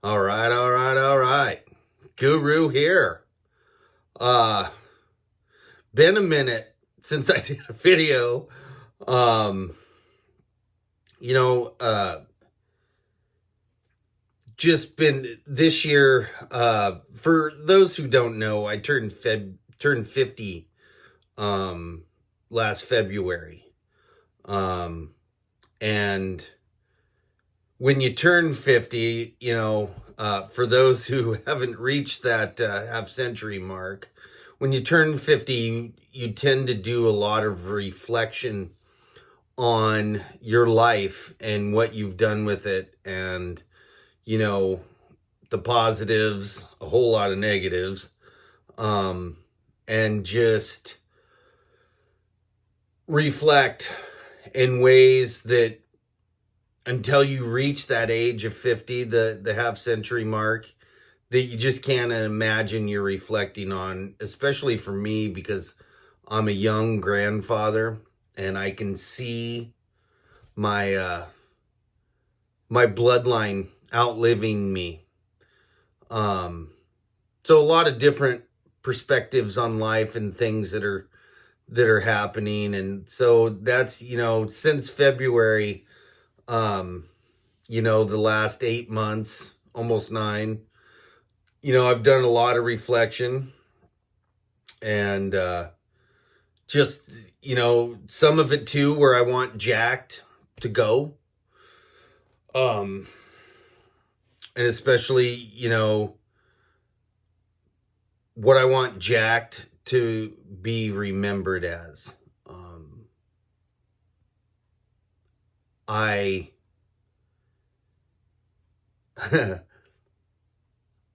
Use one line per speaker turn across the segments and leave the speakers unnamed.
All right, all right, all right. Guru here. Uh Been a minute since I did a video. Um you know, just been this year, for those who don't know, I turned 50 um last February. Um and when you turn 50, for those who haven't reached that half century mark, when you turn 50, you tend to do a lot of reflection on your life and what you've done with it, and, you know, the positives, a whole lot of negatives, and just reflect in ways that until you reach that age of 50, the half century mark, that you just can't imagine you're reflecting on, especially for me, because I'm a young grandfather and I can see my my bloodline outliving me. So a lot of different perspectives on life and things that are happening. And so that's, since February, the last 8 months, almost nine, I've done a lot of reflection, and just, some of it too where I want Jacked to go. Um, and especially, what I want Jacked to be remembered as. I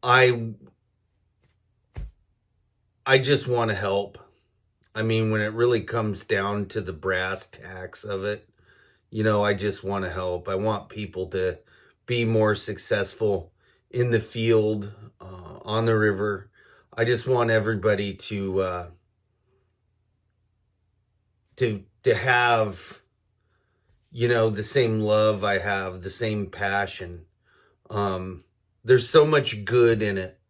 I I just want to help. I mean, when it really comes down to the brass tacks of it, I just want to help. I want people to be more successful in the field, on the river. I just want everybody to have, the same love I have, the same passion. There's so much good in it.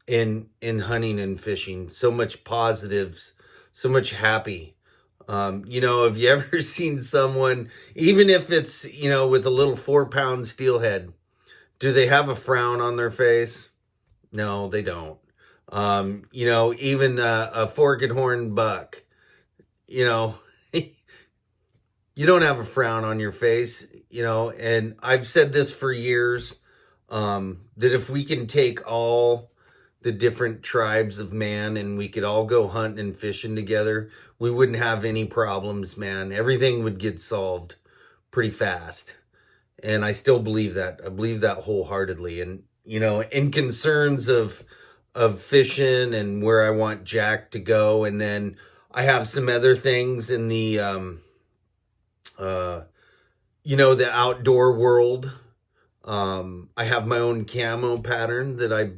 In hunting and fishing, so much positives, so much happy. Have you ever seen someone, even if it's, with a little 4-pound steelhead, do they have a frown on their face? No, they don't. Even a fork and horn buck, you know, you don't have a frown on your face, and I've said this for years, that if we can take all the different tribes of man and we could all go hunting and fishing together, we wouldn't have any problems, man. Everything would get solved pretty fast. And I still believe that. I believe that wholeheartedly. And, in concerns of fishing and where I want Jack to go, and then I have some other things in the the outdoor world. I have my own camo pattern that I,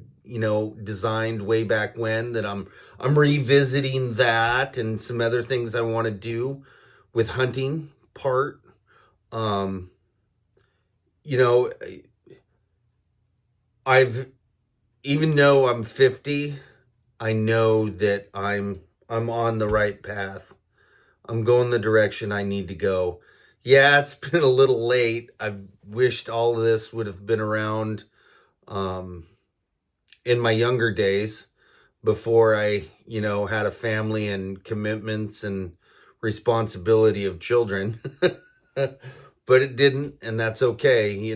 designed way back when, that I'm revisiting that, and some other things I want to do with hunting part. Um, you know, I've, even though I'm 50, I know that I'm on the right path. I'm going the direction I need to go. Yeah, it's been a little late. I wished all of this would have been around in my younger days, before I, had a family and commitments and responsibility of children. But it didn't, and that's okay.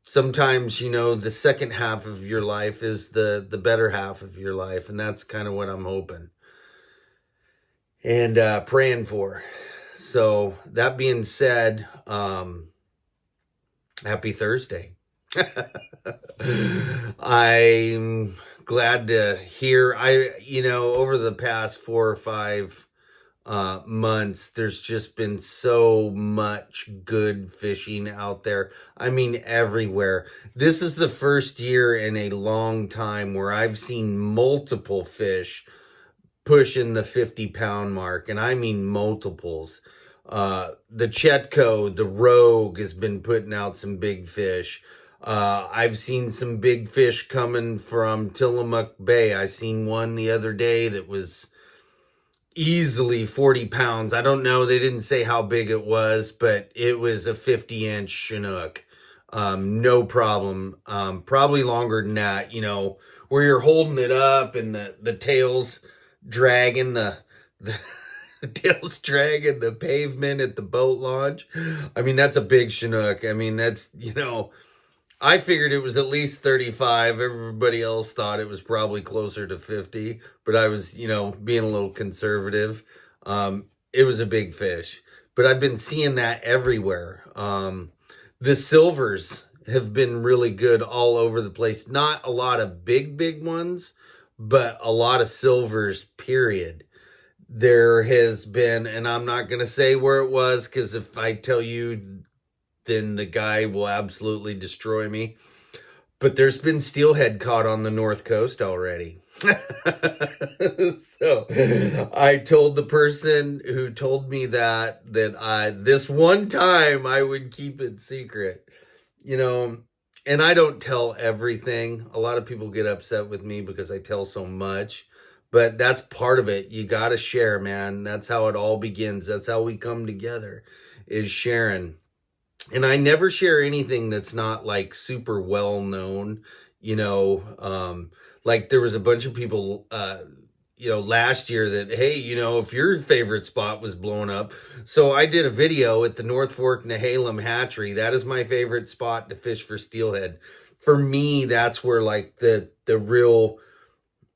Sometimes, the second half of your life is the better half of your life, and that's kind of what I'm hoping and praying for. So that being said, happy Thursday. I'm glad to hear, over the past 4 or 5 months, there's just been so much good fishing out there. I mean, everywhere. This is the first year in a long time where I've seen multiple fish pushing the 50-pound mark, and I mean multiples. The Chetco, the Rogue has been putting out some big fish. I've seen some big fish coming from Tillamook Bay. I seen one the other day that was easily 40 pounds. I don't know. They didn't say how big it was, but it was a 50-inch Chinook. No problem. Probably longer than that, where you're holding it up and the tail's dragging the tail's dragging the pavement at the boat launch. I mean, that's a big Chinook. I mean, that's, I figured it was at least 35. Everybody else thought it was probably closer to 50, but I was, being a little conservative. It was a big fish, but I've been seeing that everywhere. The silvers have been really good all over the place. Not a lot of big ones, but a lot of silvers, period. There has been, and I'm not going to say where it was, because if I tell you, then the guy will absolutely destroy me. But there's been steelhead caught on the North Coast already. So I told the person who told me that this one time I would keep it secret, and I don't tell everything. A lot of people get upset with me because I tell so much, but that's part of it. You got to share, man. That's how it all begins. That's how we come together, is sharing. And I never share anything that's not like super well known, like there was a bunch of people, last year that, hey, if your favorite spot was blown up. So I did a video at the North Fork Nehalem Hatchery. That is my favorite spot to fish for steelhead. For me, that's where like the real,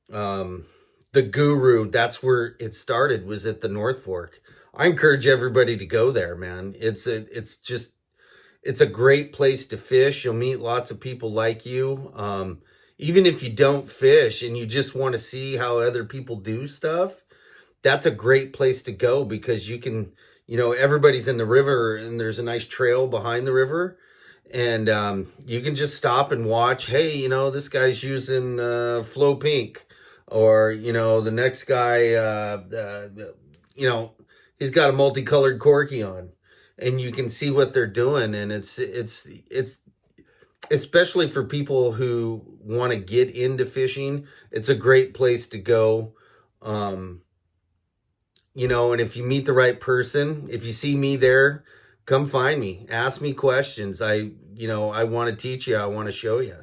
the guru, that's where it started, was at the North Fork. I encourage everybody to go there, man. It's a great place to fish. You'll meet lots of people like you. Even if you don't fish and you just want to see how other people do stuff, that's a great place to go, because you can, everybody's in the river and there's a nice trail behind the river. And you can just stop and watch. Hey, this guy's using Flow Pink. Or, the next guy, he's got a multicolored corky on. And you can see what they're doing, and it's especially for people who want to get into fishing. It's a great place to go. And if you meet the right person, if you see me there, come find me, ask me questions. I want to teach you, I want to show you.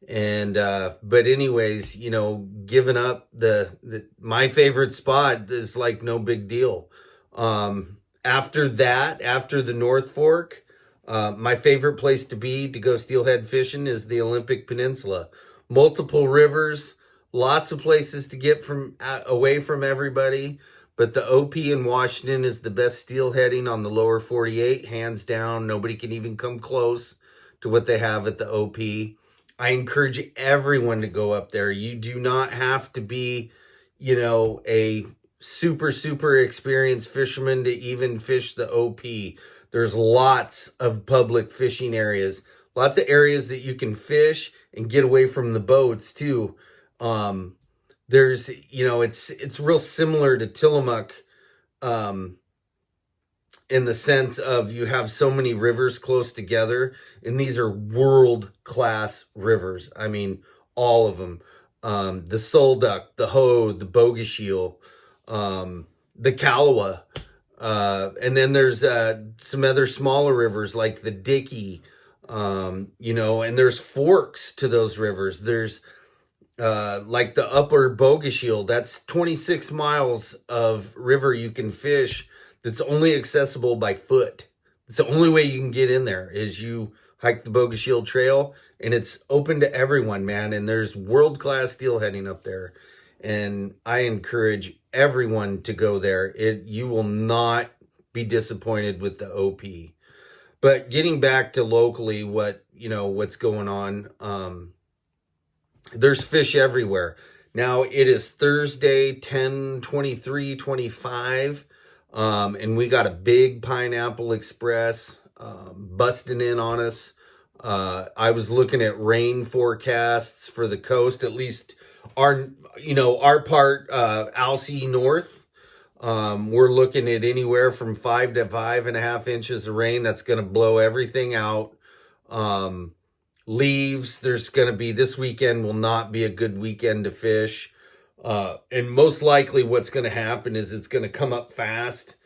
And but anyways, giving up my favorite spot is like no big deal. After the North Fork, my favorite place to go steelhead fishing is the Olympic Peninsula. Multiple rivers, lots of places to get away from everybody. But the OP in Washington is the best steelheading on the lower 48, hands down. Nobody can even come close to what they have at the OP. I encourage everyone to go up there. You do not have to be, a super experienced fisherman to even fish the OP. There's lots of public fishing areas, lots of areas that you can fish and get away from the boats too. There's, it's real similar to Tillamook, in the sense of you have so many rivers close together, and these are world-class rivers. I mean, all of them. The Solduck, the Hode, the Bogoshiel, the Kalawa, and then there's some other smaller rivers like the Dickey, and there's forks to those rivers. There's like the Upper Bogoshiel, that's 26 miles of river you can fish that's only accessible by foot. It's the only way you can get in there, is you hike the Bogoshiel Trail, and it's open to everyone, man. And there's world-class steelheading up there. And I encourage everyone to go there. You will not be disappointed with the OP. But getting back to locally, what's going on, there's fish everywhere. Now it is Thursday, 10/23/25, and we got a big Pineapple Express busting in on us. I was looking at rain forecasts for the coast, at least our part, Alsea North. We're looking at anywhere from 5 to 5.5 inches of rain. That's going to blow everything out. Leaves, there's going to be, this weekend will not be a good weekend to fish. And most likely what's going to happen is it's going to come up fast.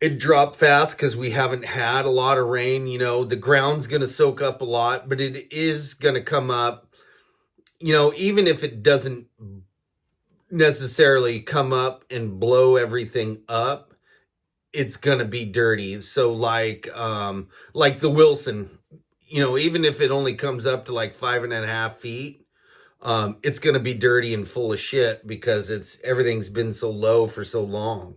It dropped fast because we haven't had a lot of rain. You know, the ground's going to soak up a lot, but it is going to come up. You know, even if it doesn't necessarily come up and blow everything up, it's going to be dirty. So like the Wilson, you know, even if it only comes up to like 5.5 feet, it's going to be dirty and full of shit because everything's been so low for so long.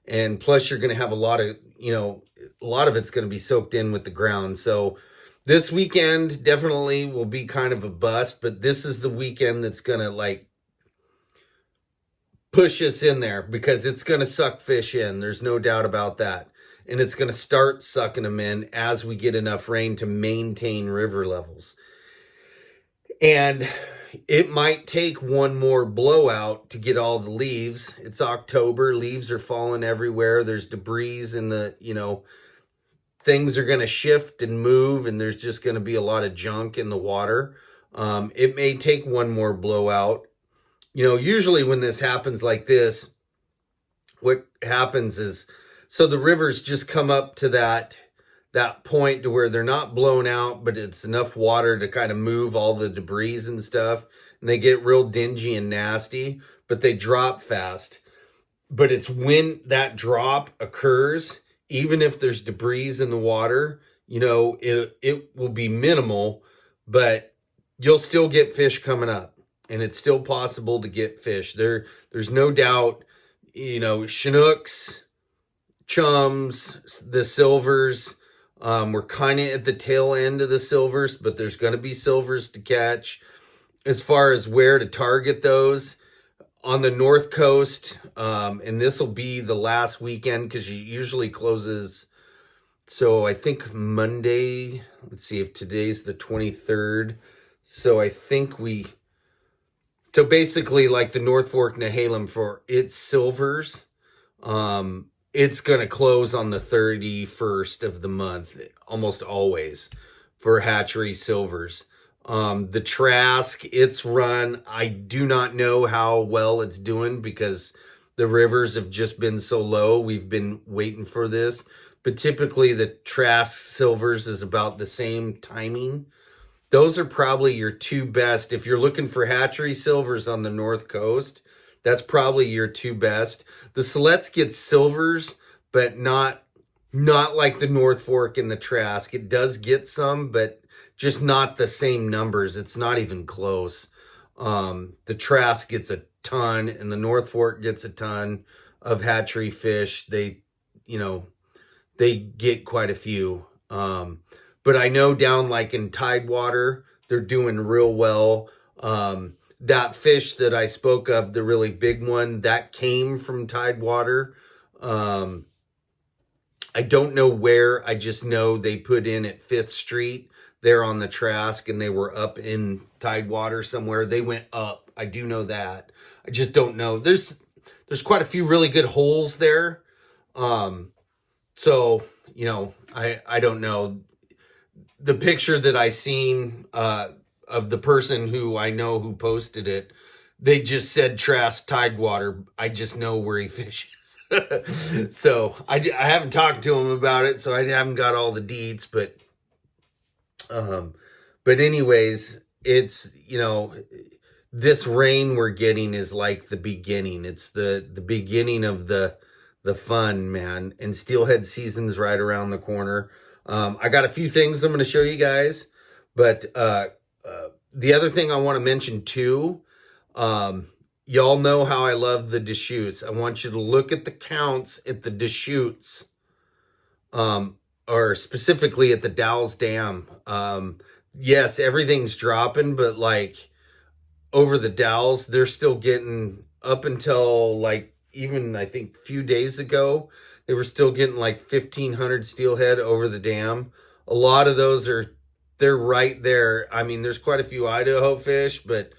And plus you're going to have a lot of, you know, a lot of it's going to be soaked in with the ground. So this weekend definitely will be kind of a bust, but this is the weekend that's going to like push us in there because it's going to suck fish in. There's no doubt about that. And it's going to start sucking them in as we get enough rain to maintain river levels. And it might take one more blowout to get all the leaves. It's October. Leaves are falling everywhere. There's debris in the, you know, things are going to shift and move, and there's just going to be a lot of junk in the water. It may take one more blowout. You know, usually when this happens like this, what happens is, so the rivers just come up to that point to where they're not blown out, but it's enough water to kind of move all the debris and stuff. And they get real dingy and nasty, but they drop fast. But it's when that drop occurs, even if there's debris in the water, you know, it will be minimal, but you'll still get fish coming up. And it's still possible to get fish. There's no doubt, you know, Chinooks, chums, the silvers. We're kind of at the tail end of the silvers, but there's going to be silvers to catch. As far as where to target those, on the North Coast, and this will be the last weekend because it usually closes. So I think Monday, let's see if today's the 23rd. So I think so basically like the North Fork Nehalem for its silvers, it's going to close on the 31st of the month, almost always, for hatchery silvers. The Trask, its run, I do not know how well it's doing because the rivers have just been so low. We've been waiting for this. But typically the Trask silvers is about the same timing. Those are probably your two best. If you're looking for hatchery silvers on the North Coast, that's probably your two best. The Siletz gets silvers, but not like the North Fork and the Trask. It does get some, but just not the same numbers. It's not even close. The Trask gets a ton, and the North Fork gets a ton of hatchery fish. They, you know, they get quite a few. But I know down like in Tidewater, they're doing real well. That fish that I spoke of, the really big one, that came from Tidewater. I don't know where. I just know they put in at 5th Street there on the Trask, and they were up in Tidewater somewhere. They went up. I do know that. I just don't know. There's quite a few really good holes there. So, you know, I don't know. The picture that I seen of the person who I know who posted it, they just said Trask Tidewater. I just know where he fishes. So I haven't talked to him about it, so I haven't got all the deets, but anyways, it's, you know, this rain we're getting is like the beginning. It's the beginning of the fun, man. And steelhead season's right around the corner. I got a few things I'm going to show you guys, but the other thing I want to mention too, y'all know how I love the Deschutes. I want you to look at the counts at the Deschutes, or specifically at the Dalles Dam. Yes, everything's dropping, but like over the Dalles, they're still getting, up until like even I think a few days ago, they were still getting like 1,500 steelhead over the dam. A lot of those they're right there. I mean, there's quite a few Idaho fish, but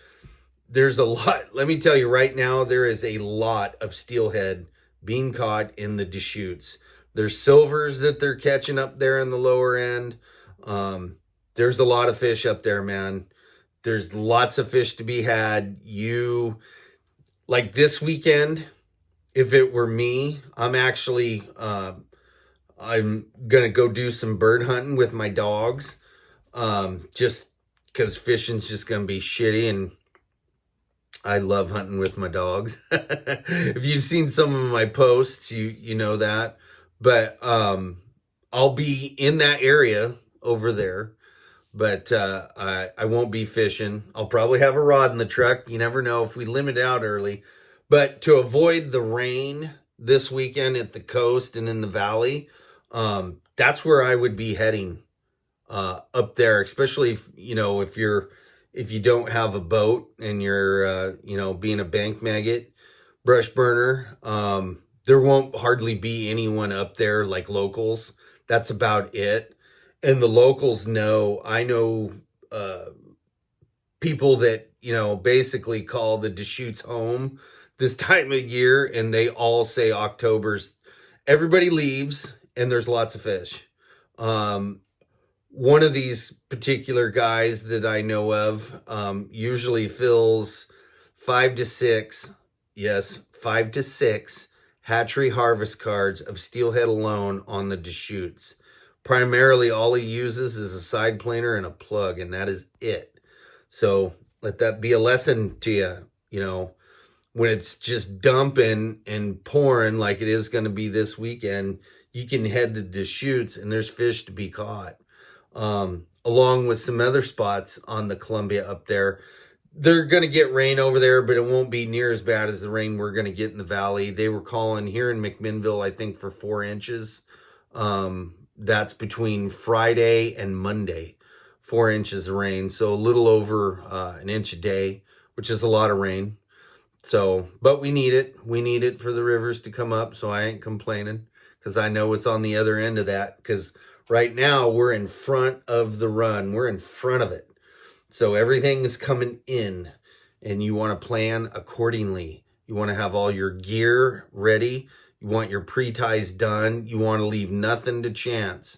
there's a lot. Let me tell you right now, there is a lot of steelhead being caught in the Deschutes. There's silvers that they're catching up there in the lower end. There's a lot of fish up there, man. There's lots of fish to be had. Like this weekend, if it were me, I'm gonna go do some bird hunting with my dogs. Just because fishing's just gonna be shitty, and I love hunting with my dogs. If you've seen some of my posts, you know that. But I'll be in that area over there. But I won't be fishing. I'll probably have a rod in the truck. You never know if we limit out early. But to avoid the rain this weekend at the coast and in the valley, that's where I would be heading up there, especially if you don't have a boat and you're being a bank maggot, brush burner. There won't hardly be anyone up there like locals. That's about it. And the locals I know people that, basically call the Deschutes home this time of year, and they all say everybody leaves and there's lots of fish. One of these particular guys that I know of usually fills 5 to 6 hatchery harvest cards of steelhead alone on the Deschutes. Primarily, all he uses is a side planer and a plug, and that is it. So let that be a lesson to you. When it's just dumping and pouring like it is going to be this weekend, you can head to Deschutes, and there's fish to be caught. Along with some other spots on the Columbia up there. They're going to get rain over there, but it won't be near as bad as the rain we're going to get in the valley. They were calling here in McMinnville, I think, for 4 inches. That's between Friday and Monday, 4 inches of rain. So a little over an inch a day, which is a lot of rain. So, but we need it. We need it for the rivers to come up. So I ain't complaining because I know it's on the other end of that. Because right now we're in front of the run. We're in front of it. So everything is coming in, and you want to plan accordingly. You want to have all your gear ready. You want your pre-ties done. You want to leave nothing to chance.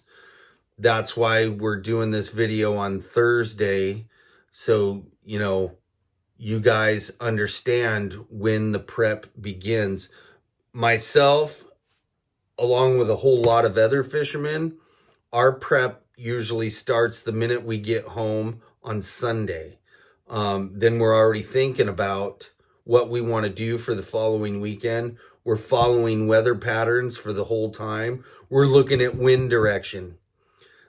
That's why we're doing this video on Thursday. So, you guys understand when the prep begins. Myself, along with a whole lot of other fishermen, our prep usually starts the minute we get home on Sunday. Then we're already thinking about what we want to do for the following weekend. We're following weather patterns for the whole time. We're looking at wind direction.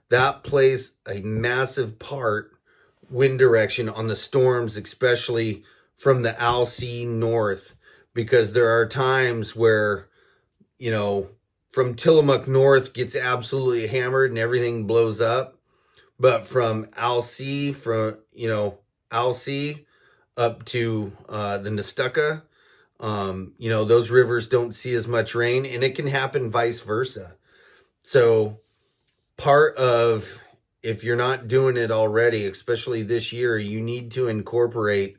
That plays a massive part, wind direction, on the storms, especially from the Alsea north, because there are times where, from Tillamook north gets absolutely hammered and everything blows up. But from Alsea, up to the Nestucca, those rivers don't see as much rain, and it can happen vice versa. So part of, if you're not doing it already, especially this year, you need to incorporate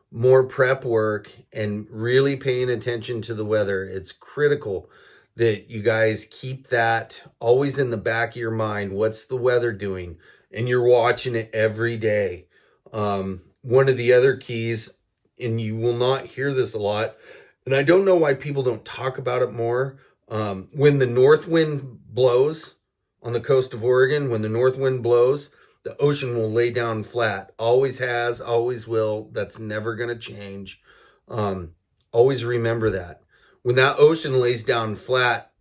more prep work and really paying attention to the weather. It's critical that you guys keep that always in the back of your mind. What's the weather doing? And you're watching it every day. One of the other keys, and you will not hear this a lot, and I don't know why people don't talk about it more. When the north wind blows on the coast of Oregon, when the north wind blows, the ocean will lay down flat. Always has, always will. That's never going to change. Always remember that. When that ocean lays down flat,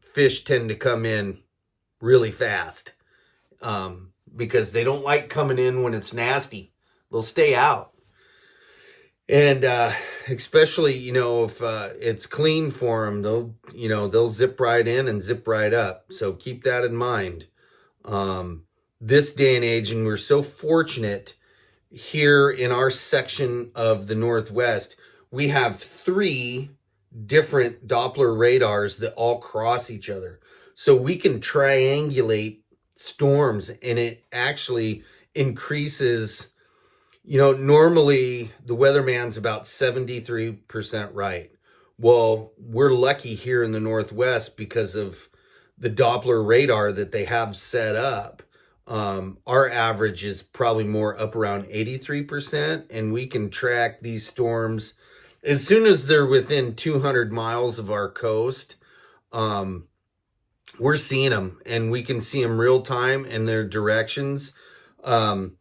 fish tend to come in really fast. Because they don't like coming in when it's nasty. They'll stay out. And especially, if it's clean for them, they'll zip right in and zip right up. So keep that in mind. This day and age, and we're so fortunate here in our section of the Northwest, we have 3 different Doppler radars that all cross each other. So we can triangulate storms, and it actually increases. Normally the weatherman's about 73% right. Well, we're lucky here in the Northwest because of the Doppler radar that they have set up. Our average is probably more up around 83%, and we can track these storms as soon as they're within 200 miles of our coast. Um, we're seeing them, and we can see them real time and their directions. Um,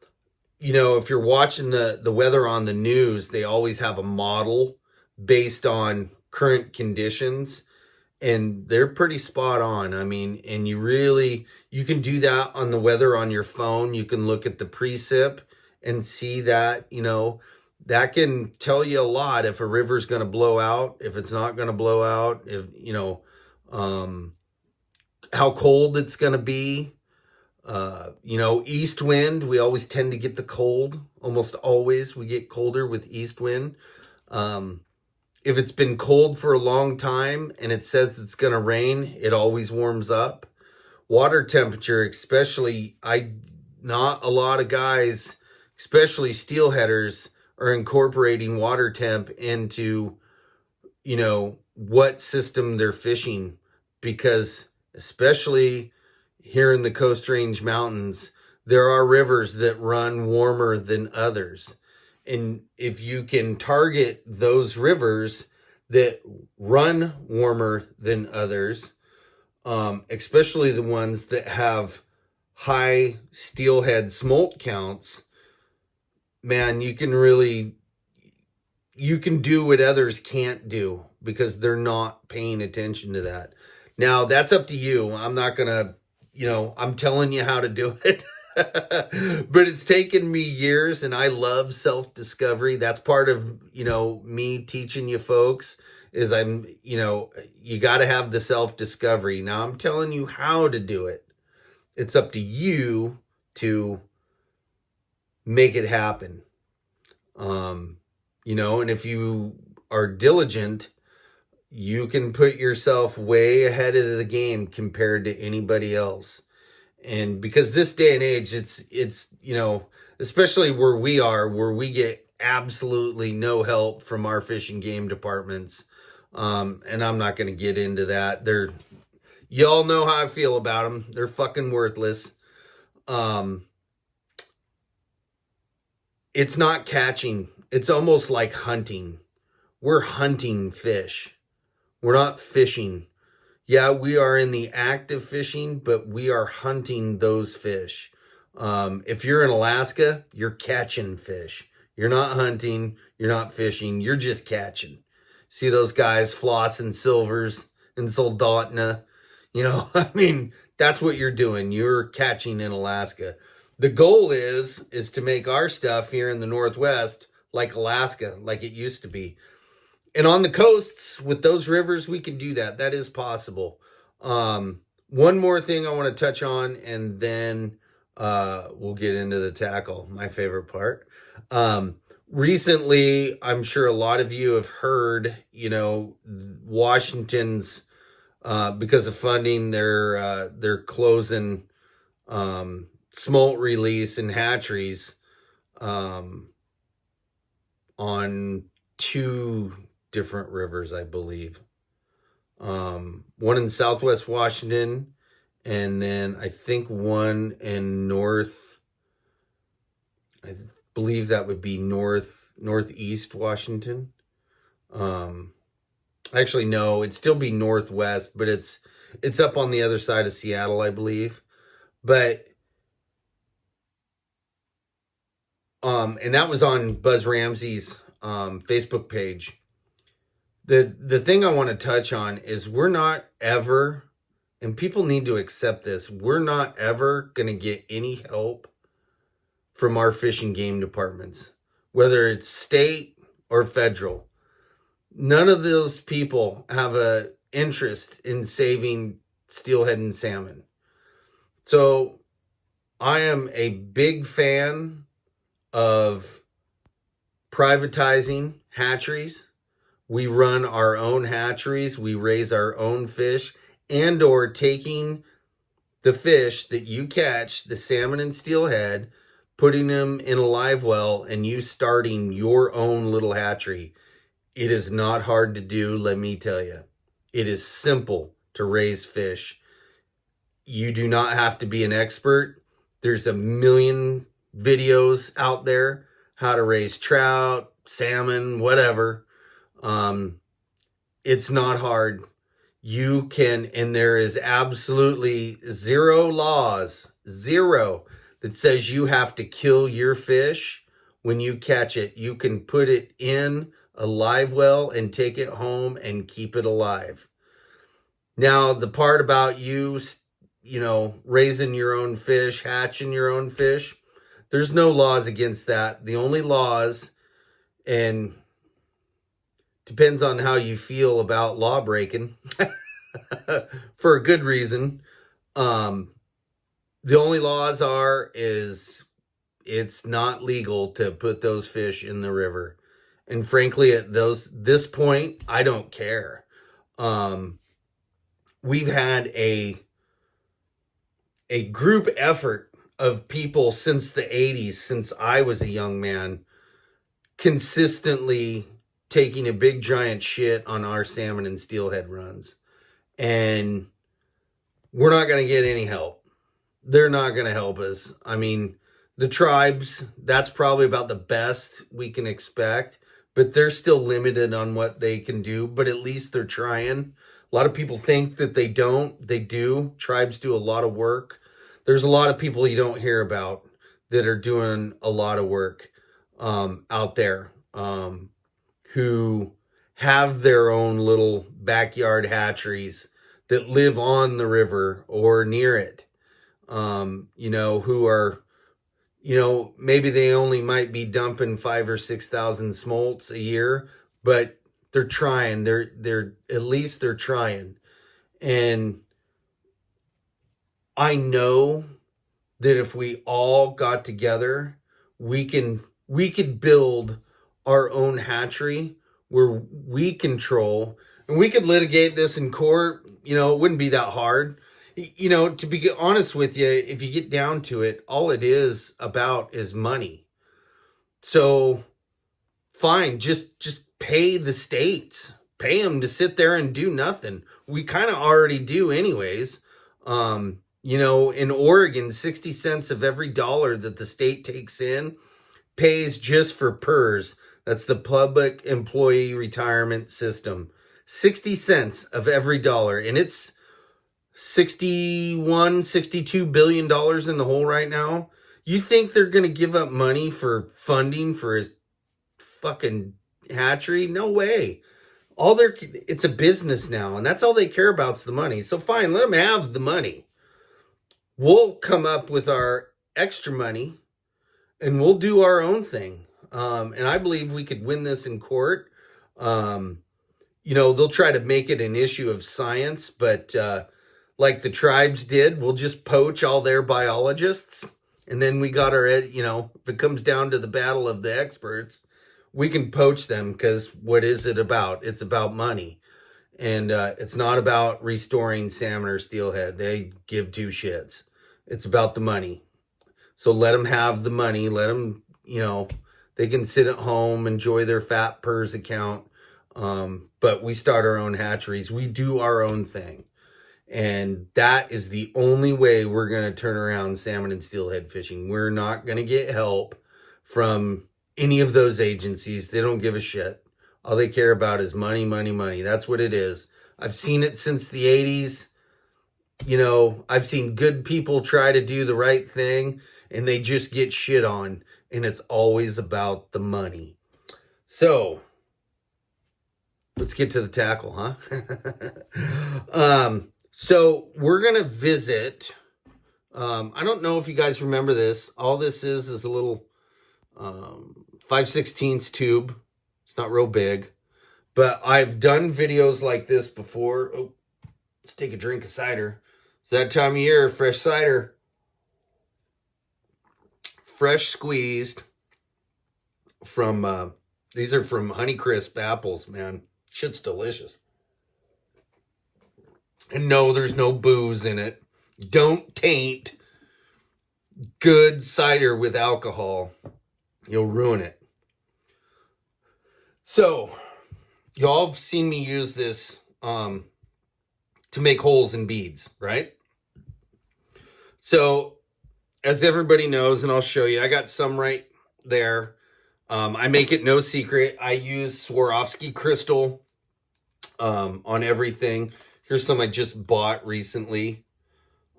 if you're watching the weather on the news, they always have a model based on current conditions, and they're pretty spot on. I mean, and you can do that on the weather on your phone. You can look at the precip and see that, that can tell you a lot if a river's going to blow out, if it's not going to blow out, if, um, how cold it's going to be. East wind, we always tend to get the cold. Almost always we get colder with east wind. If it's been cold for a long time and it says it's going to rain, it always warms up. Water temperature, especially, not a lot of guys, especially steelheaders, are incorporating water temp into, what system they're fishing, because especially here in the Coast Range Mountains, there are rivers that run warmer than others. And if you can target those rivers that run warmer than others, especially the ones that have high steelhead smolt counts, man, you can do what others can't do because they're not paying attention to that. Now, that's up to you. I'm not going to, I'm telling you how to do it. But it's taken me years, and I love self-discovery. That's part of, me teaching you folks is you got to have the self-discovery. Now, I'm telling you how to do it. It's up to you to make it happen. And if you are diligent, you can put yourself way ahead of the game compared to anybody else. And because this day and age, it's especially where we get absolutely no help from our fish and game departments. And I'm not going to get into that. Y'all know how I feel about them. They're fucking worthless. It's not catching. It's almost like hunting. We're hunting fish. We're not fishing. Yeah, we are in the act of fishing, but we are hunting those fish. If you're in Alaska, you're catching fish. You're not hunting. You're not fishing. You're just catching. See those guys flossing silvers in Soldotna? That's what you're doing. You're catching in Alaska. The goal is to make our stuff here in the Northwest like Alaska, like it used to be. And on the coasts with those rivers, we can do that. That is possible. One more thing I want to touch on, and then we'll get into the tackle, my favorite part. Recently, I'm sure a lot of you have heard, Washington's, because of funding, they're closing smolt release and hatcheries on 2 different rivers, I believe. One in Southwest Washington, and then I think one in I believe that would be northeast Washington. Actually, no, it'd still be northwest, but it's up on the other side of Seattle, I believe. But and that was on Buzz Ramsey's Facebook page. The thing I want to touch on is we're not ever, and people need to accept this, we're not ever going to get any help from our fish and game departments, whether it's state or federal. None of those people have a interest in saving steelhead and salmon. So I am a big fan of privatizing hatcheries. We run our own hatcheries. We raise our own fish, and or taking the fish that you catch, the salmon and steelhead, putting them in a live well, and you starting your own little hatchery. It is not hard to do, let me tell you. It is simple to raise fish. You do not have to be an expert. There's a million videos out there how to raise trout, salmon, whatever. It's not hard. You can, and there is absolutely zero laws, zero, that says you have to kill your fish when you catch it. You can put it in a live well and take it home and keep it alive. Now, the part about you raising your own fish, hatching your own fish, there's no laws against that. The only laws, and depends on how you feel about law breaking, for a good reason. The only laws is it's not legal to put those fish in the river. And frankly, at this point, I don't care. We've had a group effort of people since the 80s, since I was a young man, consistently taking a big giant shit on our salmon and steelhead runs. And we're not going to get any help. They're not going to help us. I mean, the tribes, that's probably about the best we can expect, but they're still limited on what they can do, but at least they're trying. A lot of people think that they don't. They do. Tribes do a lot of work. There's a lot of people you don't hear about that are doing a lot of work out there, who have their own little backyard hatcheries that live on the river or near it, who are, maybe they only might be dumping 5,000 or 6,000 smolts a year, but they're trying. They're at least they're trying. And I know that if we all got together, we could build our own hatchery where we control, and we could litigate this in court. It wouldn't be that hard. To be honest with you, if you get down to it, all it is about is money. So fine, just pay the states, pay them to sit there and do nothing. We kind of already do anyways. In Oregon, 60 cents of every dollar that the state takes in pays just for PERS. That's the Public Employee Retirement System. 60 cents of every dollar. And it's $62 billion in the hole right now. You think they're going to give up money for funding for his fucking hatchery? No way. It's a business now, and that's all they care about is the money. So fine, let them have the money. We'll come up with our extra money and we'll do our own thing. And I believe we could win this in court. They'll try to make it an issue of science, but like the tribes did, we'll just poach all their biologists. And then we got our, if it comes down to the battle of the experts, we can poach them, because what is it about? It's about money. And it's not about restoring salmon or steelhead. They give two shits. It's about the money. So let them have the money. Let them, they can sit at home, enjoy their fat PERS account. But we start our own hatcheries. We do our own thing. And that is the only way we're going to turn around salmon and steelhead fishing. We're not going to get help from any of those agencies. They don't give a shit. All they care about is money, money, money. That's what it is. I've seen it since the 80s. I've seen good people try to do the right thing and they just get shit on. And it's always about the money. So let's get to the tackle, huh? So we're going to visit. I don't know if you guys remember this. All this is a little 5/16 tube. It's not real big, but I've done videos like this before. Oh, let's take a drink of cider. It's that time of year, fresh cider. Fresh squeezed from, these are from Honeycrisp apples, man. Shit's delicious. And no, there's no booze in it. Don't taint good cider with alcohol. You'll ruin it. So, y'all have seen me use this to make holes in beads, right? So as everybody knows, and I'll show you, I got some right there. I make it no secret. I use Swarovski crystal on everything. Here's some I just bought recently.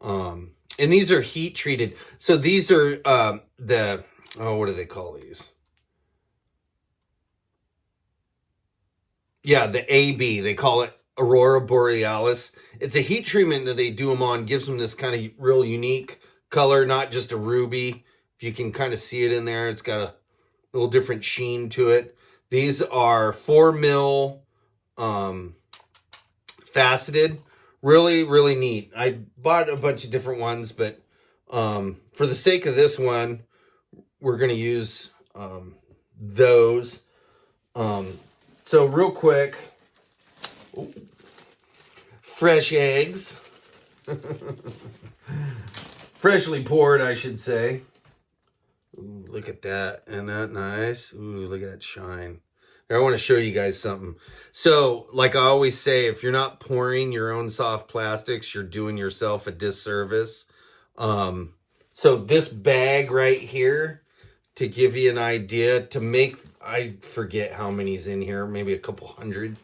And these are heat treated. So these are what do they call these? Yeah, the AB. They call it Aurora Borealis. It's a heat treatment that they do them on. Gives them this kind of real unique color, not just a ruby. If you can kind of see it in there, it's got a little different sheen to it. These are 4 mil faceted. Really, really neat. I bought a bunch of different ones, but for the sake of this one, we're going to use those. So real quick, fresh eggs. Freshly poured, I should say. Ooh, look at that. Isn't that nice? Ooh, look at that shine. I want to show you guys something. So, like I always say, if you're not pouring your own soft plastics, you're doing yourself a disservice. So this bag right here, to give you an idea, to make, I forget how many's in here, maybe a couple hundred.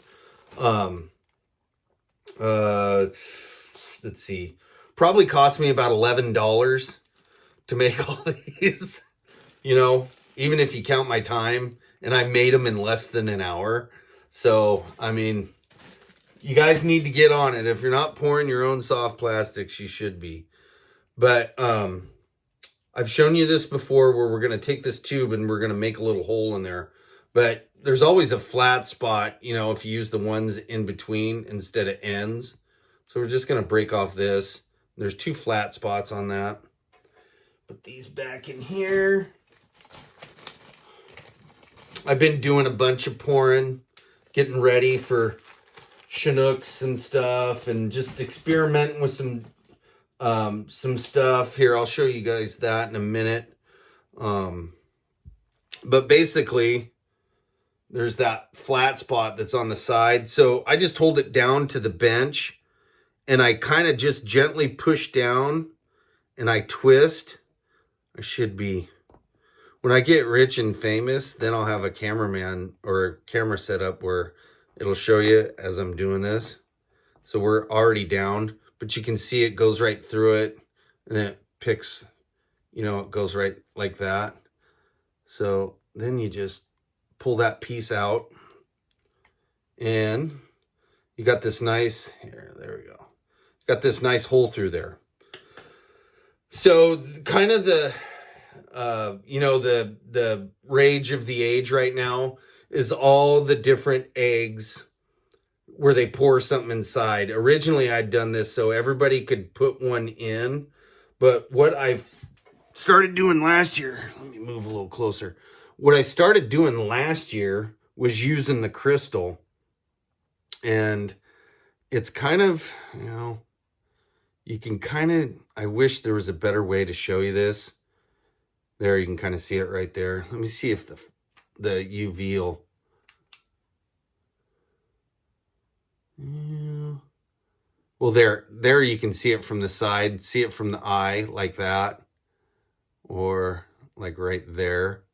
Let's see, probably cost me about $11 to make all these, you know, even if you count my time, and I made them in less than an hour. So, I mean, you guys need to get on it. If you're not pouring your own soft plastics, you should be. But I've shown you this before where we're going to take this tube and we're going to make a little hole in there. But there's always a flat spot, you know, if you use the ones in between instead of ends. So we're just going to break off this. There's 2 flat spots on that. Put these back in here. I've been doing a bunch of pouring, getting ready for Chinooks and stuff, and just experimenting with some stuff. Here, I'll show you guys that in a minute. But basically, there's that flat spot that's on the side. So I just hold it down to the bench, and I kind of just gently push down, and I twist. I should be... When I get rich and famous, then I'll have a cameraman or a camera set up where it'll show you as I'm doing this. So we're already down, but you can see it goes right through it, and then it picks, you know, it goes right like that. So then you just pull that piece out, and you got this nice, here, there we go. Got this nice hole through there. So kind of the... you know, the rage of the age right now is all the different eggs where they pour something inside. Originally, I'd done this so everybody could put one in. But what I've started doing last year, let me move a little closer. What I started doing last year was using the crystal. And it's kind of, you know, you can kind of, I wish there was a better way to show you this. There, you can kind of see it right there. Let me see if the UV will... Yeah. Well, there you can see it from the side. See it from the eye like that. Or like right there.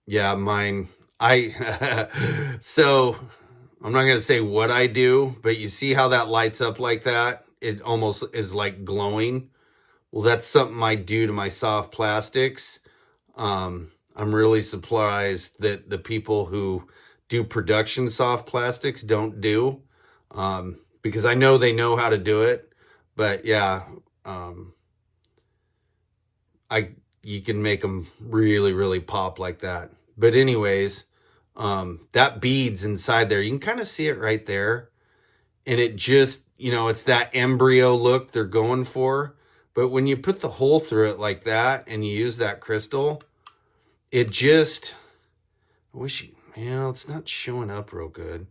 Yeah, mine... So, I'm not going to say what I do, but you see how that lights up like that? It almost is like glowing. Well, that's something I do to my soft plastics. I'm really surprised that the people who do production soft plastics don't do, because I know they know how to do it. But yeah, you can make them really, really pop like that. But anyways, that beads inside there, you can kind of see it right there. And it just, you know, it's that embryo look they're going for. But when you put the hole through it like that and you use that crystal, it just, I wish, it's not showing up real good.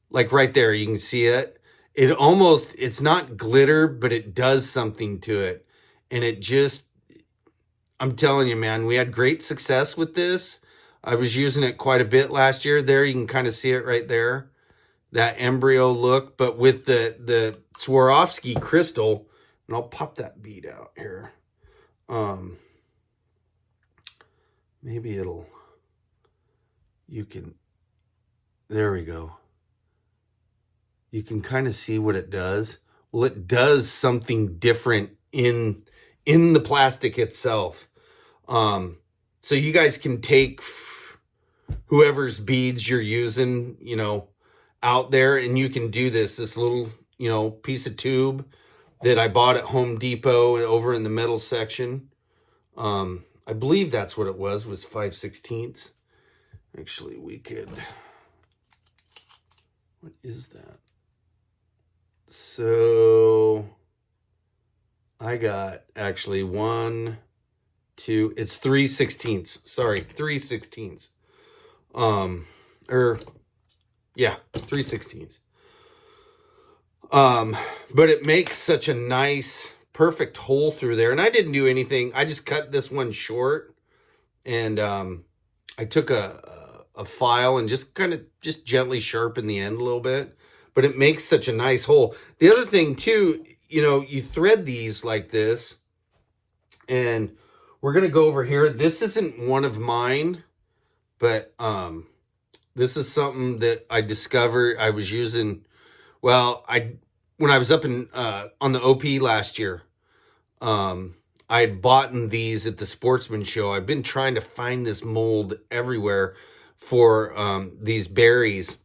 Like right there, you can see it. It almost, it's not glitter, but it does something to it. And it just, I'm telling you, man, we had great success with this. I was using it quite a bit last year. There, you can kind of see it right there, that embryo look, but with the Swarovski crystal. And I'll pop that bead out here. Maybe you can, there we go. You can kind of see what it does. Well, it does something different in the plastic itself. So you guys can take whoever's beads you're using, out there, and you can do this little, piece of tube that I bought at Home Depot over in the metal section. I believe that's what it was 5/16. Actually, we could, what is that? So I got actually 1, 2, it's 3/16. Sorry, 3/16. Yeah, 3/16. But it makes such a nice, perfect hole through there. And I didn't do anything. I just cut this one short, and I took a file and just gently sharpened the end a little bit. But it makes such a nice hole. The other thing too, you thread these like this, and we're going to go over here. This isn't one of mine, but this is something that I discovered I was using. Well, when I was up in on the OP last year, I had bought these at the Sportsman Show. I've been trying to find this mold everywhere for these berries,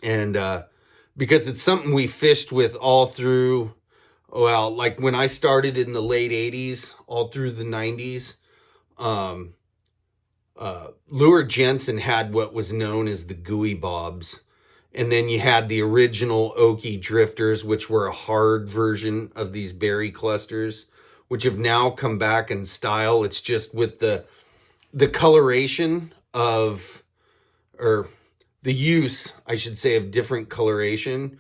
and because it's something we fished with all through, well, like when I started in the late 80s, all through the 90s. Lure Jensen had what was known as the Gooey Bobs. And then you had the original Okie Drifters, which were a hard version of these berry clusters, which have now come back in style. It's just with the coloration of, or the use, I should say, of different coloration.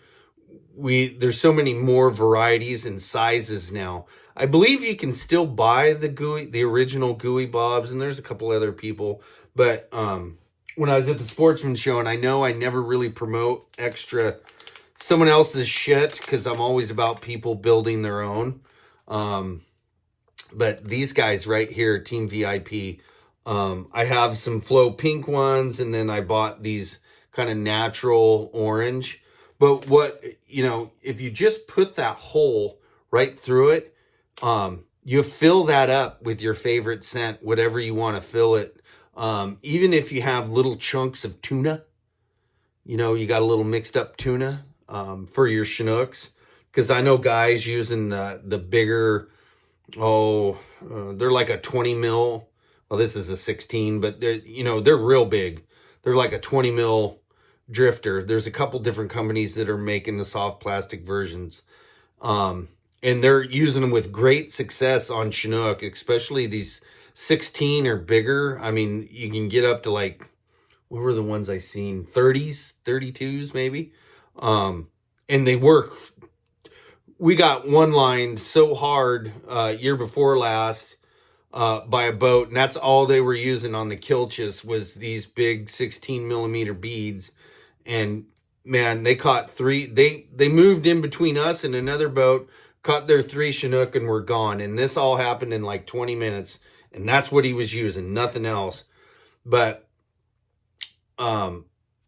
There's so many more varieties and sizes now. I believe you can still buy the original Gooey Bobs, and there's a couple other people. But when I was at the Sportsman Show, and I know I never really promote someone else's shit, because I'm always about people building their own. But these guys right here, Team VIP, I have some Flow Pink ones, and then I bought these kind of natural orange. But if you just put that hole right through it, you fill that up with your favorite scent, whatever you want to fill it. Even if you have little chunks of tuna, you got a little mixed up tuna, for your Chinooks. Because I know guys using the bigger, they're like a 20 mil. Well, this is a 16, but they're real big. They're like a 20 mil drifter. There's a couple different companies that are making the soft plastic versions. And they're using them with great success on Chinook, especially these 16 or bigger. I mean, you can get up to like, what were the ones I seen? 30s, 32s maybe. And they work. We got one lined so hard year before last by a boat, and that's all they were using on the Kilchis was these big 16 millimeter beads. And man, they caught 3. They moved in between us and another boat, caught their 3 Chinook, and were gone. And this all happened in like 20 minutes. And that's what he was using, nothing else. But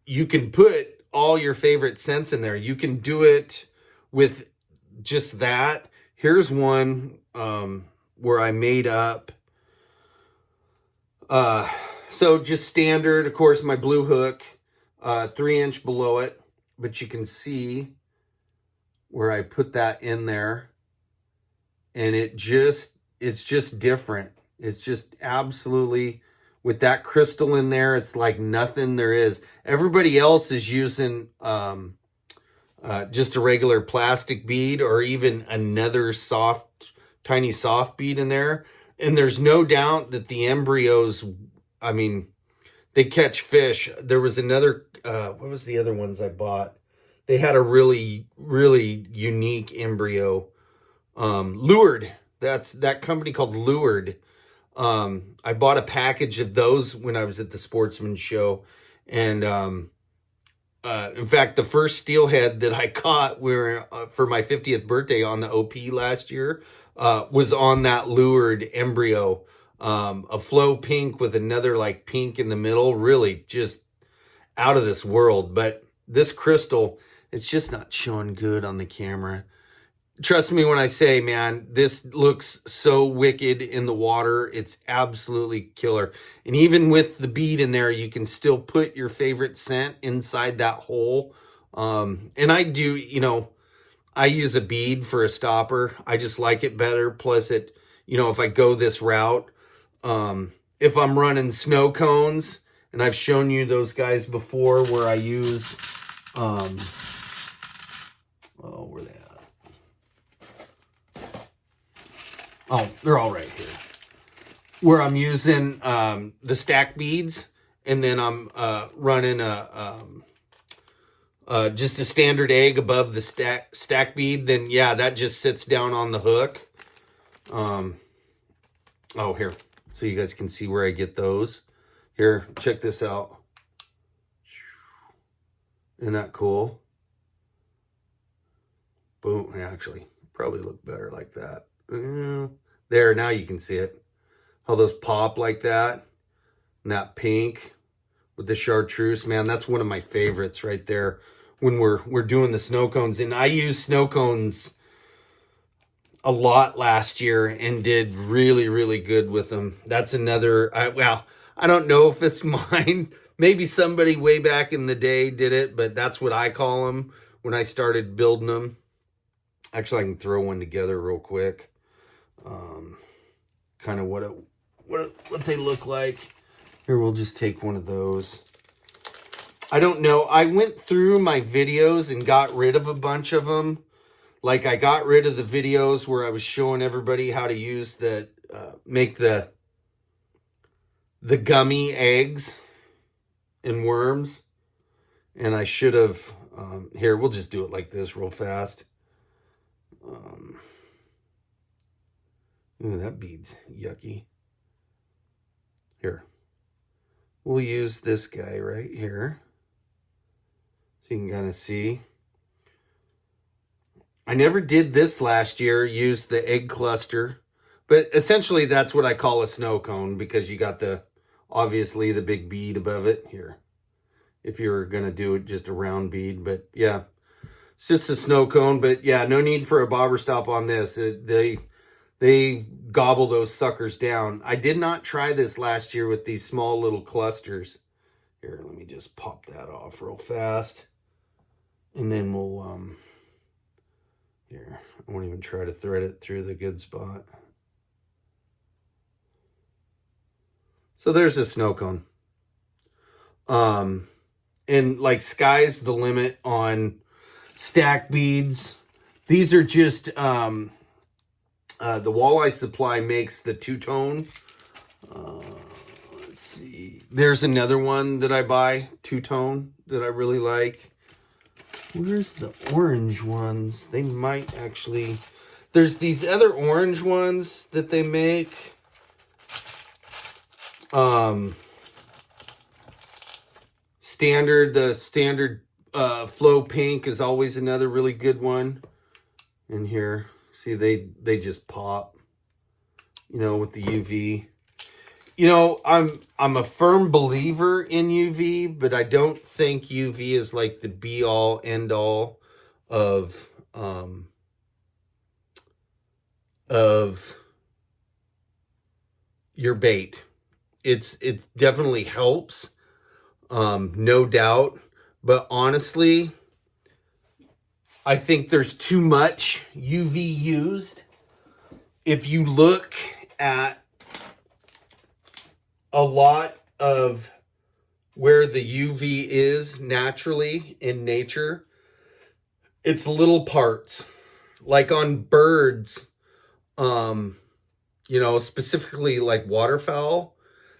you can put all your favorite scents in there. You can do it with just that. Here's one where I made up. So just standard, of course, my blue hook, 3-inch below it. But you can see where I put that in there. And it's just different. It's just absolutely, with that crystal in there, it's like nothing there is. Everybody else is using just a regular plastic bead, or even another tiny soft bead in there. And there's no doubt that the embryos, I mean, they catch fish. There was another, what was the other ones I bought? They had a really, really unique embryo. Lured. That's that company called Lured. I bought a package of those when I was at the Sportsman Show. And in fact, the first steelhead that I caught for my 50th birthday on the OP last year was on that lured embryo. A flow pink with another like pink in the middle. Really just out of this world. But this crystal, it's just not showing good on the camera. Trust me when I say, man, this looks so wicked in the water. It's absolutely killer. And even with the bead in there, you can still put your favorite scent inside that hole. And I do, I use a bead for a stopper. I just like it better. Plus it, if I go this route, if I'm running snow cones, and I've shown you those guys before where I use, where they at? Oh, they're all right here. Where I'm using the stack beads, and then I'm running just a standard egg above the stack bead. Then yeah, that just sits down on the hook. Oh, here, so you guys can see where I get those. Here, check this out. Isn't that cool? Boom. Actually, probably look better like that. There, now you can see it. How those pop like that. And that pink with the chartreuse, man, that's one of my favorites right there when we're doing the snow cones. And I used snow cones a lot last year and did really, really good with them. That's another, I don't know if it's mine. Maybe somebody way back in the day did it, but that's what I call them when I started building them. Actually, I can throw one together real quick. Kind of what they look like. Here, we'll just take one of those. I don't know. I went through my videos and got rid of a bunch of them. Like I got rid of the videos where I was showing everybody how to use make the gummy eggs and worms. And I should have, here, we'll just do it like this real fast. Ooh, that bead's yucky. Here. We'll use this guy right here. So you can kind of see. I never did this last year, use the egg cluster. But essentially that's what I call a snow cone because you got obviously the big bead above it here. If you're going to do it, just a round bead. But yeah, it's just a snow cone. But yeah, no need for a bobber stop on this. They gobble those suckers down. I did not try this last year with these small little clusters. Here, let me just pop that off real fast. And then we'll, here, I won't even try to thread it through the good spot. So there's a snow cone. And like sky's the limit on stack beads. These are just, the Walleye Supply makes the two-tone. Let's see. There's another one that I buy, two-tone, that I really like. Where's the orange ones? They might actually... There's these other orange ones that they make. The standard flow pink is always another really good one. And here, see, they just pop, with the UV. I'm a firm believer in UV, but I don't think UV is like the be all end all of your bait. It definitely helps, no doubt, but honestly, I think there's too much UV used. If you look at a lot of where the UV is naturally in nature, it's little parts. Like on birds, specifically like waterfowl,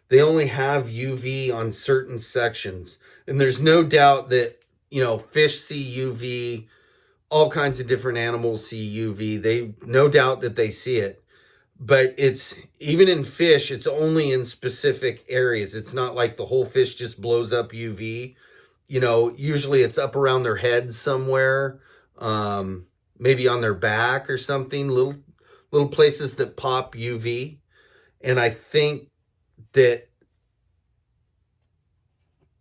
they only have UV on certain sections. And there's no doubt that, fish see UV, all kinds of different animals see UV. No doubt that they see it. but it's even in fish, it's only in specific areas. It's not like the whole fish just blows up UV. You know, usually it's up around their heads somewhere, um, maybe on their back or something, little places that pop UV. And I think that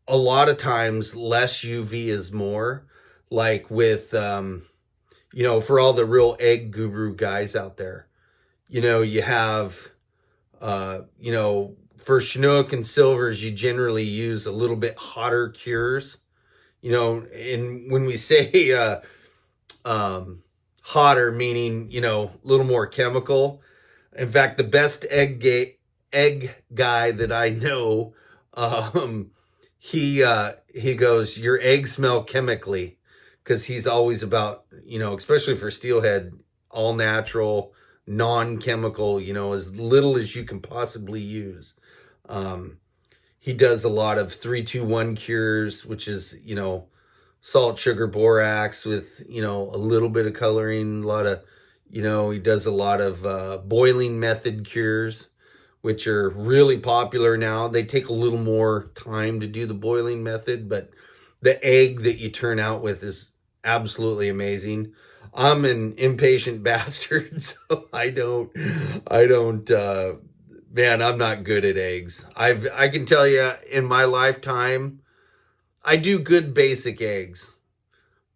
a lot of times less UV is more, like with you know, for all the real egg guru guys out there. You know, you have you know, for Chinook and silvers, you generally use a little bit hotter cures. You know, and when we say hotter, meaning, you know, a little more chemical. In fact, the best egg guy that I know, um, he goes, your eggs smell chemically, because he's always about, you know, especially for steelhead, all natural, non-chemical, you know, as little as you can possibly use. Um, he does a lot of 3-2-1 cures, which is, you know, salt, sugar, borax with, you know, a little bit of coloring, a lot of, you know, he does a lot of boiling method cures, which are really popular now. They take a little more time to do the boiling method, but the egg that you turn out with is absolutely amazing. I'm an impatient bastard, so man, I'm not good at eggs. I can tell you in my lifetime, I do good basic eggs,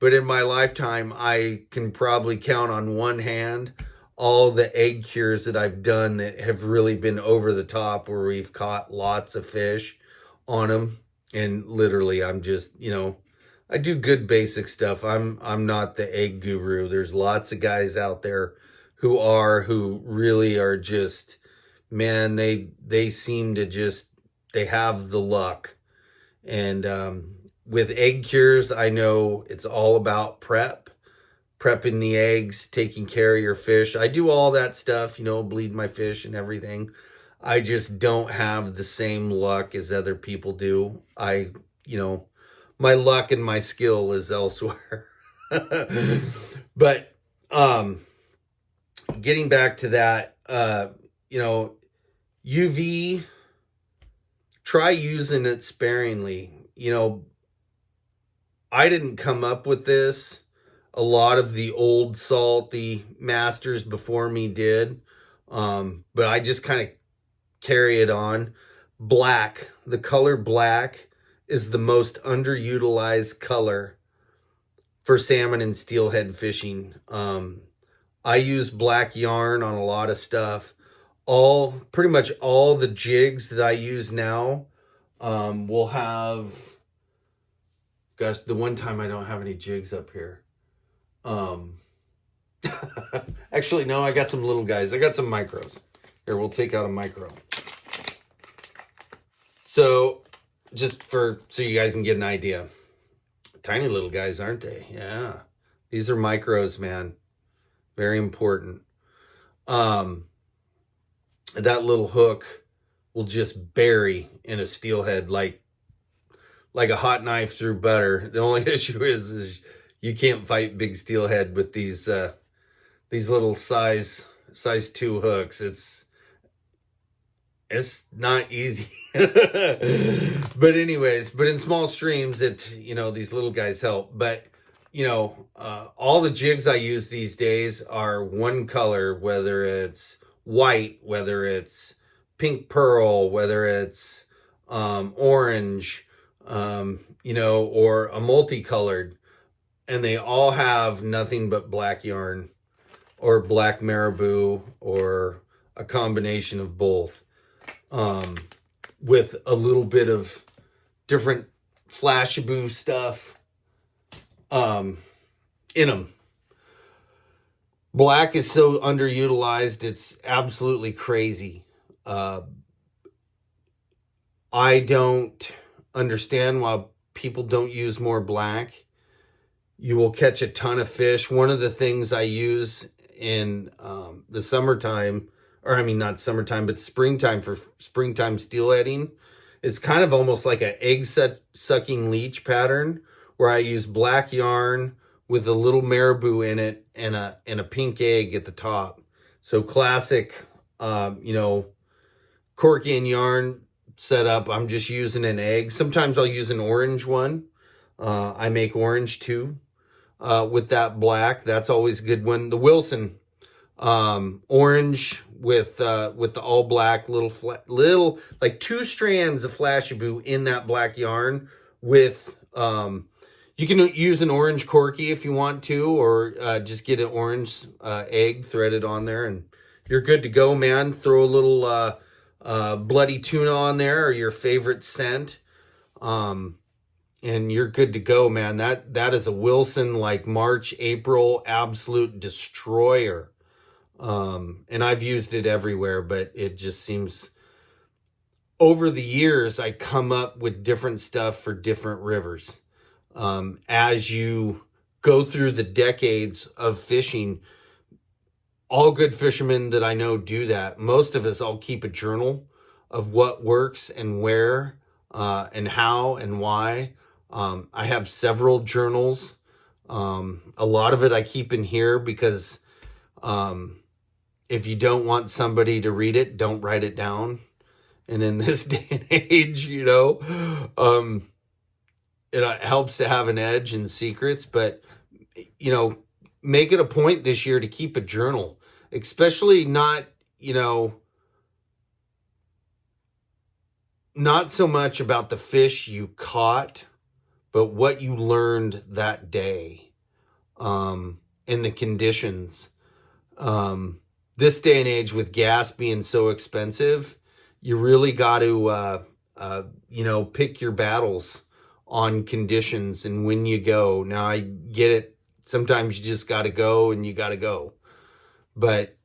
but in my lifetime, I can probably count on one hand all the egg cures that I've done that have really been over the top, where we've caught lots of fish on them. And literally, I'm just, you know, I do good basic stuff. I'm not the egg guru. There's lots of guys out there who really are just, man, they seem to just, they have the luck. And with egg cures, I know it's all about prepping the eggs, taking care of your fish. I do all that stuff, you know, bleed my fish and everything. I just don't have the same luck as other people do. You know, my luck and my skill is elsewhere. But getting back to that, you know, UV, try using it sparingly. You know, I didn't come up with this. A lot of the old salty masters before me did. But I just kind of carry it on. Black, the color black is the most underutilized color for salmon and steelhead fishing. I use black yarn on a lot of stuff. Pretty much all the jigs that I use now will have, gosh, the one time I don't have any jigs up here. Actually, no, I got some little guys. I got some micros. Here, we'll take out a micro. So, so you guys can get an idea. Tiny little guys, aren't they? Yeah. These are micros, man. Very important. That little hook will just bury in a steelhead like a hot knife through butter. The only issue is you can't fight big steelhead with these little size 2 hooks. It's not easy. But anyways, but in small streams, you know, these little guys help. But, you know, all the jigs I use these days are one color, whether it's white, whether it's pink pearl, whether it's orange, you know, or a multicolored. And they all have nothing but black yarn or black marabou or a combination of both, with a little bit of different Flashabou stuff in them. Black is so underutilized, it's absolutely crazy. I don't understand why people don't use more black. You will catch a ton of fish. One of the things I use in the summertime, or I mean not summertime, but springtime, for springtime steelheading, it's kind of almost like an egg sucking leech pattern, where I use black yarn with a little marabou in it and a pink egg at the top. So classic you know, corky and yarn setup, I'm just using an egg. Sometimes I'll use an orange one. I make orange too, with that black. That's always a good one. The Wilson, orange with the all black little like 2 strands of Flashabou in that black yarn with, you can use an orange corky if you want to, or just get an orange egg threaded on there, and you're good to go, man. Throw a little bloody tuna on there, or your favorite scent, and you're good to go, man. That is a Wilson, like March, April, absolute destroyer. And I've used it everywhere, but it just seems over the years I come up with different stuff for different rivers. As you go through the decades of fishing, all good fishermen that I know do that. Most of us all keep a journal of what works and where, and how and why. I have several journals. A lot of it I keep in here because, if you don't want somebody to read it, don't write it down. And in this day and age, you know, it helps to have an edge and secrets, but, you know, make it a point this year to keep a journal, especially not, you know, not so much about the fish you caught, but what you learned that day, and the conditions. This day and age with gas being so expensive, you really got to, you know, pick your battles on conditions and when you go. Now, I get it. Sometimes you just got to go and you got to go. But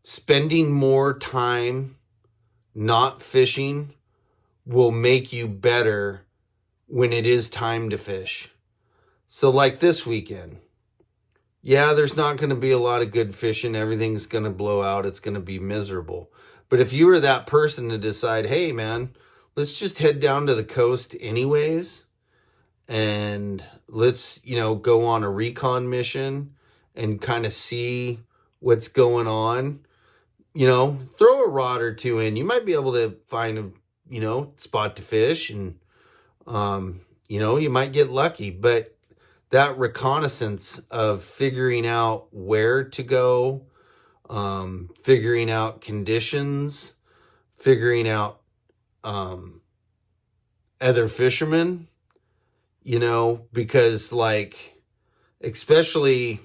spending more time not fishing will make you better when it is time to fish. So like this weekend, yeah, there's not going to be a lot of good fishing. Everything's going to blow out. It's going to be miserable. But if you were that person to decide, hey, man, let's just head down to the coast anyways, and let's, you know, go on a recon mission and kind of see what's going on, you know, throw a rod or two in. You might be able to find a, you know, spot to fish, and, you know, you might get lucky. But that reconnaissance of figuring out where to go, figuring out conditions, figuring out other fishermen, you know, because like, especially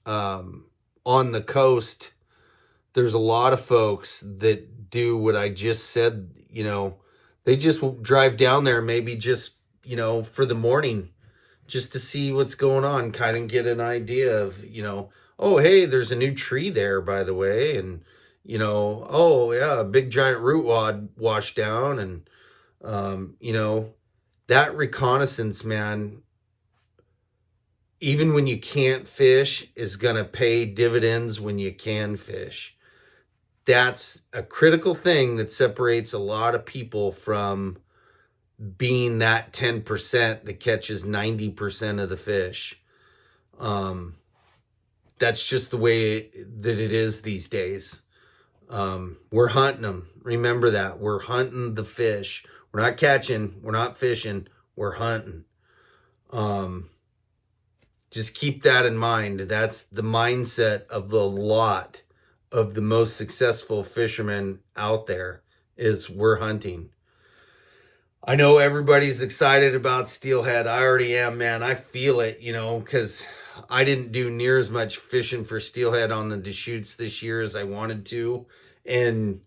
on the coast, there's a lot of folks that do what I just said, you know, they just drive down there maybe just, you know, for the morning, just to see what's going on, kind of get an idea of, you know, oh, hey, there's a new tree there, by the way. And, you know, oh, yeah, a big giant root wad washed down. And, you know, that reconnaissance, man, even when you can't fish, is going to pay dividends when you can fish. That's a critical thing that separates a lot of people from being that 10% that catches 90% of the fish. That's just the way that it is these days. We're hunting them. Remember that. We're hunting the fish. We're not catching. We're not fishing. We're hunting. Just keep that in mind. That's the mindset of the lot of the most successful fishermen out there, is we're hunting. I know everybody's excited about steelhead. I already am, man. I feel it, you know, because I didn't do near as much fishing for steelhead on the Deschutes this year as I wanted to. And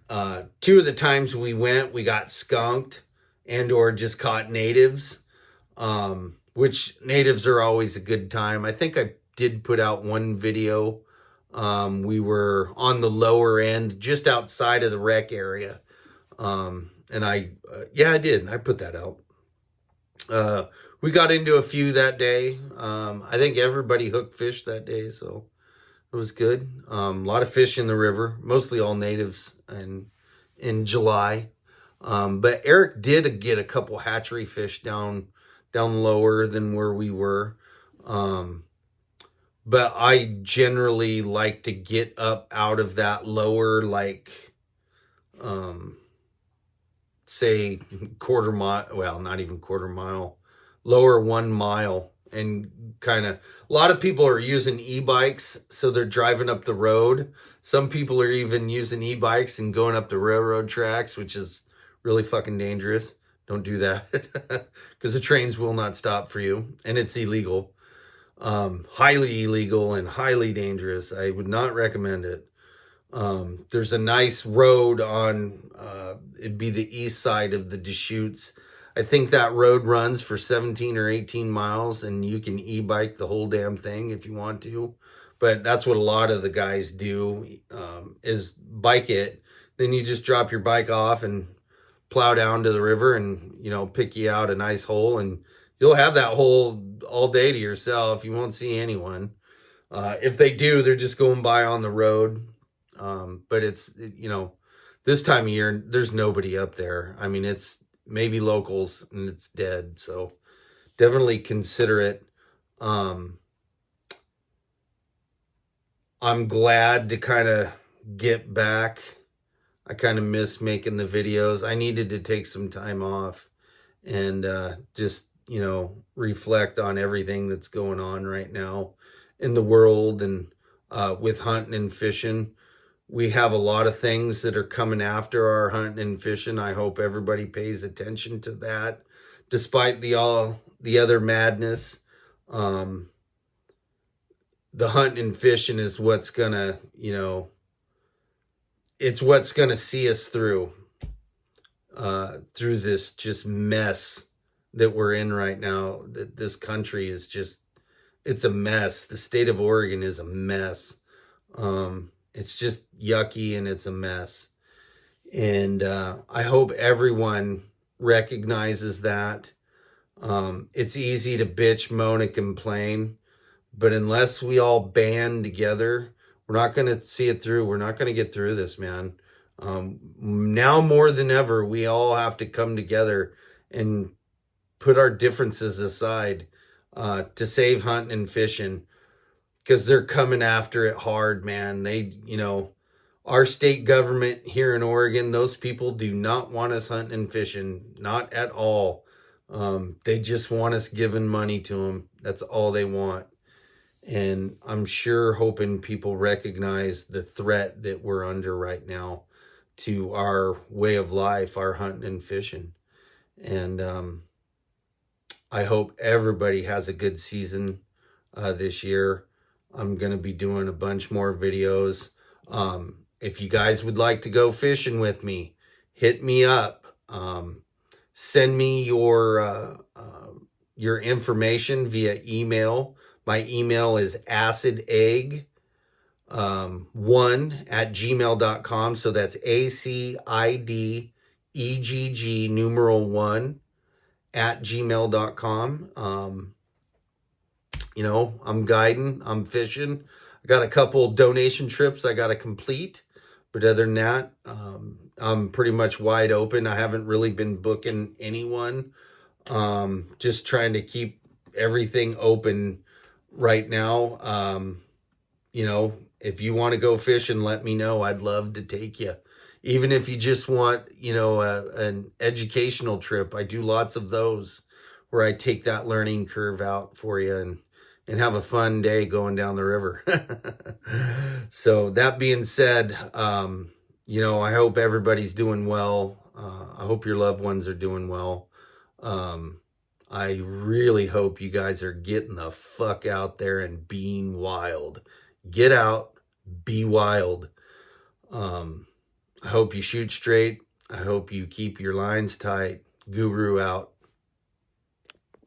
2 of the times we went, we got skunked and or just caught natives, which natives are always a good time. I think I did put out one video. We were on the lower end, just outside of the wreck area. And yeah, I did. I put that out. We got into a few that day. I think everybody hooked fish that day, so it was good. A lot of fish in the river, mostly all natives, and in July. But Eric did get a couple hatchery fish down lower than where we were. but I generally like to get up out of that lower, like, say quarter mile, well, not even quarter mile, lower 1 mile, and kind of, a lot of people are using e-bikes, so they're driving up the road. Some people are even using e-bikes and going up the railroad tracks, which is really fucking dangerous. Don't do that because the trains will not stop for you, and it's illegal. Highly illegal and highly dangerous. I would not recommend it. There's a nice road on, it'd be the east side of the Deschutes. I think that road runs for 17 or 18 miles, and you can e-bike the whole damn thing if you want to. But that's what a lot of the guys do, is bike it. Then you just drop your bike off and plow down to the river and, pick you out a nice hole, and you'll have that hole all day to yourself. You won't see anyone. If they do, they're just going by on the road. But it's, this time of year, there's nobody up there. I mean, it's maybe locals and it's dead. So definitely consider it. I'm glad to kind of get back. I kind of miss making the videos. I needed to take some time off and just, reflect on everything that's going on right now in the world and with hunting and fishing. We have a lot of things that are coming after our hunting and fishing. I hope everybody pays attention to that, despite the other madness. The hunting and fishing is what's gonna, it's what's gonna see us through this just mess that we're in right now. That this country is just, it's a mess. The state of Oregon is a mess. It's just yucky and it's a mess. And I hope everyone recognizes that. It's easy to bitch, moan, and complain, but unless we all band together, we're not going to see it through. We're not going to get through this, man. Now more than ever, we all have to come together and put our differences aside to save hunting and fishing, because they're coming after it hard, man. They, our state government here in Oregon, those people do not want us hunting and fishing, not at all. They just want us giving money to them. That's all they want. And I'm sure hoping people recognize the threat that we're under right now to our way of life, our hunting and fishing. And I hope everybody has a good season this year. I'm going to be doing a bunch more videos. If you guys would like to go fishing with me, hit me up. Send me your information via email. My email is acidegg1@gmail.com. So that's ACIDEGG numeral 1@gmail.com. I'm guiding, I'm fishing. I got a couple donation trips I got to complete, but other than that, I'm pretty much wide open. I haven't really been booking anyone. Just trying to keep everything open right now. If you want to go fishing, let me know. I'd love to take you. Even if you just want, an educational trip, I do lots of those where I take that learning curve out for you and have a fun day going down the river. So that being said, I hope everybody's doing well. I hope your loved ones are doing well. I really hope you guys are getting the fuck out there and being wild. Get out, be wild. I hope you shoot straight. I hope you keep your lines tight. Guru out.